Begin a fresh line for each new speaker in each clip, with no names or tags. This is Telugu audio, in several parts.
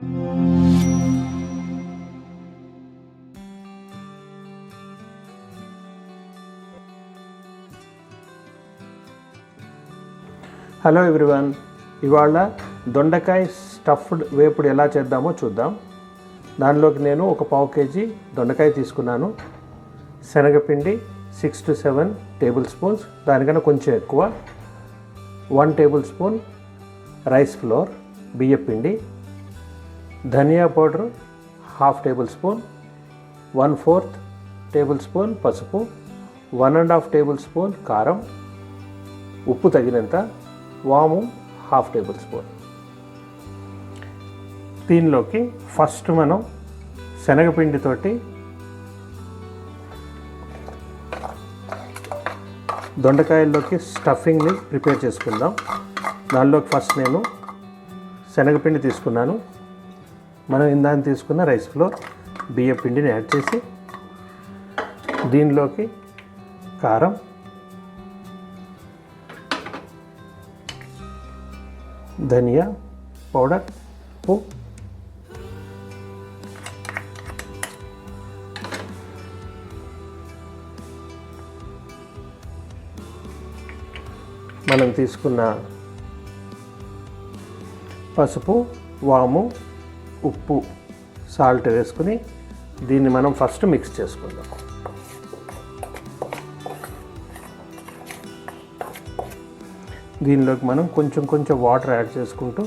హలో ఎవ్రీవన్, ఇవాళ దొండకాయ స్టఫ్డ్ వేపుడు ఎలా చేద్దామో చూద్దాం. దానిలోకి నేను ఒక పావు కేజీ దొండకాయ తీసుకున్నాను. శనగపిండి 6 to 7 టేబుల్ స్పూన్స్, దానికన్నా కొంచెం ఎక్కువ. 1 టేబుల్ స్పూన్ రైస్ ఫ్లోర్ బియ్యపిండి, ధనియా powder 1/2 table spoon, 1/4 table spoon పసుపు, 1.5 టేబుల్ స్పూన్ కారం, ఉప్పు తగినంత, వాము 1/2 టేబుల్ స్పూన్. దీనిలోకి ఫస్ట్ మనం శనగపిండితోటి దొండకాయల్లోకి స్టఫింగ్ని ప్రిపేర్ చేసుకుందాం. దానిలోకి ఫస్ట్ నేను శనగపిండి తీసుకున్నాను. మనం ఇందాక తీసుకున్న రైస్ ఫ్లోర్ బియ్య పిండిని యాడ్ చేసి దీనిలోకి కారం, ధనియా పౌడర్, ఉప్పు, మనం తీసుకున్న పసుపు, వాము, ఉప్పు, సాల్ట్ వేసుకుని దీన్ని మనం ఫస్ట్ మిక్స్ చేసుకుందాం. దీనిలోకి మనం కొంచెం కొంచెం వాటర్ యాడ్ చేసుకుంటూ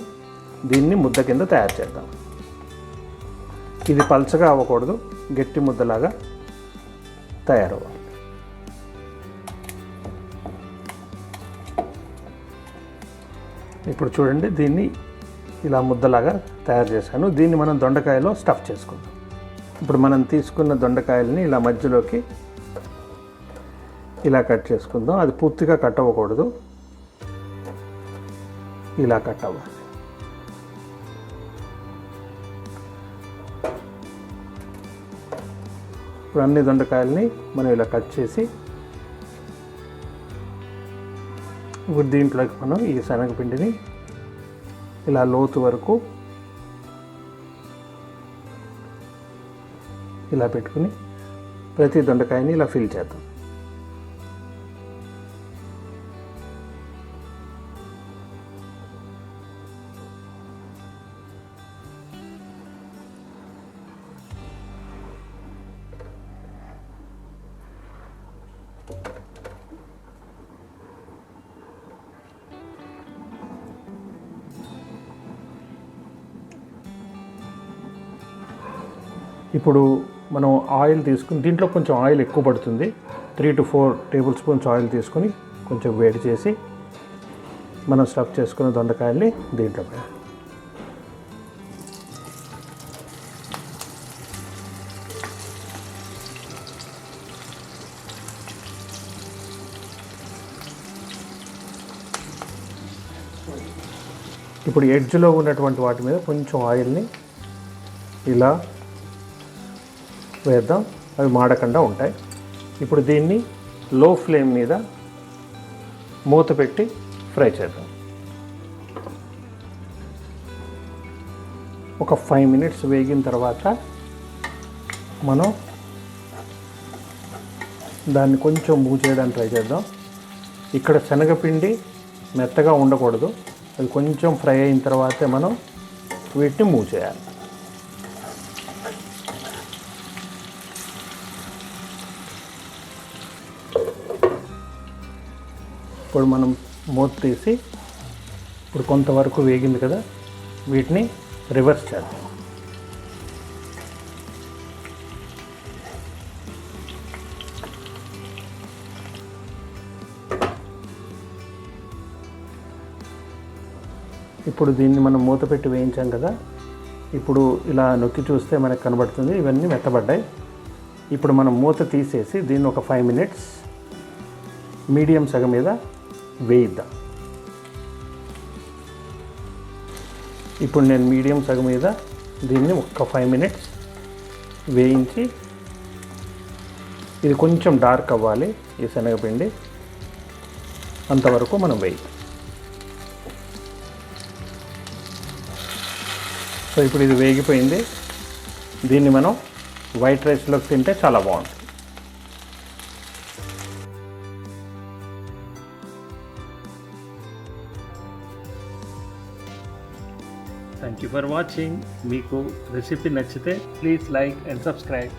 దీన్ని ముద్ద కింద తయారు చేద్దాం. ఇది పల్చగా అవ్వకూడదు, గట్టి ముద్దలాగా తయారవ్వాలి. ఇప్పుడు చూడండి, దీన్ని ఇలా ముద్దలాగా తయారు చేశాను. దీన్ని మనం దొండకాయలో స్టఫ్ చేసుకుందాం. ఇప్పుడు మనం తీసుకున్న దొండకాయలని ఇలా మధ్యలోకి ఇలా కట్ చేసుకుందాం. అది పూర్తిగా కట్ అవ్వకూడదు, ఇలా కట్ అవ్వాలి. ఇప్పుడు అన్ని దొండకాయలని మనం ఇలా కట్ చేసి ఇప్పుడు దీంట్లోకి మనం ఈ శనగపిండిని ఇలా లోతు వరకు ఇలా పెట్టుకుని ప్రతి దొండకాయని ఇలా ఫిల్ చేద్దాం. ఇప్పుడు మనం ఆయిల్ తీసుకుని దీంట్లో కొంచెం ఆయిల్ ఎక్కువ పడుతుంది. 3 to 4 టేబుల్ స్పూన్స్ ఆయిల్ తీసుకొని కొంచెం వేడి చేసి మనం స్టఫ్ చేసుకున్న దొండకాయల్ని దీంట్లో పెట్టాలి. ఇప్పుడు ఎడ్జ్లో ఉన్నటువంటి వాటి మీద కొంచెం ఆయిల్ని ఇలా వేద్దాం, అవి మాడకుండా ఉంటాయి. ఇప్పుడు దీన్ని లో ఫ్లేమ్ మీద మూత పెట్టి ఫ్రై చేద్దాం. ఒక 5 minutes వేగిన తర్వాత మనం దాన్ని కొంచెం మూవ్ చేయడానికి ట్రై చేద్దాం. ఇక్కడ శనగపిండి మెత్తగా ఉండకూడదు, అది కొంచెం ఫ్రై అయిన తర్వాతే మనం వీటిని మూవ్ చేయాలి. ఇప్పుడు మనం మూత తీసి ఇప్పుడు కొంతవరకు వేగింది కదా, వీటిని రివర్స్ చేద్దాం. ఇప్పుడు దీన్ని మనం మూత పెట్టి వేయించాం కదా, ఇప్పుడు ఇలా నొక్కి చూస్తే మనకు కనబడుతుంది ఇవన్నీ మెత్తబడ్డాయి. ఇప్పుడు మనం మూత తీసేసి దీన్ని ఒక 5 minutes మీడియం సగం మీద వేయిద్దాం. ఇప్పుడు నేను మీడియం సగం మీద దీన్ని ఒక 5 minutes వేయించి ఇది కొంచెం డార్క్ అవ్వాలి ఈ శనగపిండి, అంతవరకు మనం వేయి. సో ఇప్పుడు ఇది వేగిపోయింది. దీన్ని మనం వైట్ రైస్లోకి తింటే చాలా బాగుంటుంది. Thank you for watching. మీకు రెసిపీ నచ్చితే ప్లీజ్ లైక్ అండ్ సబ్స్క్రైబ్.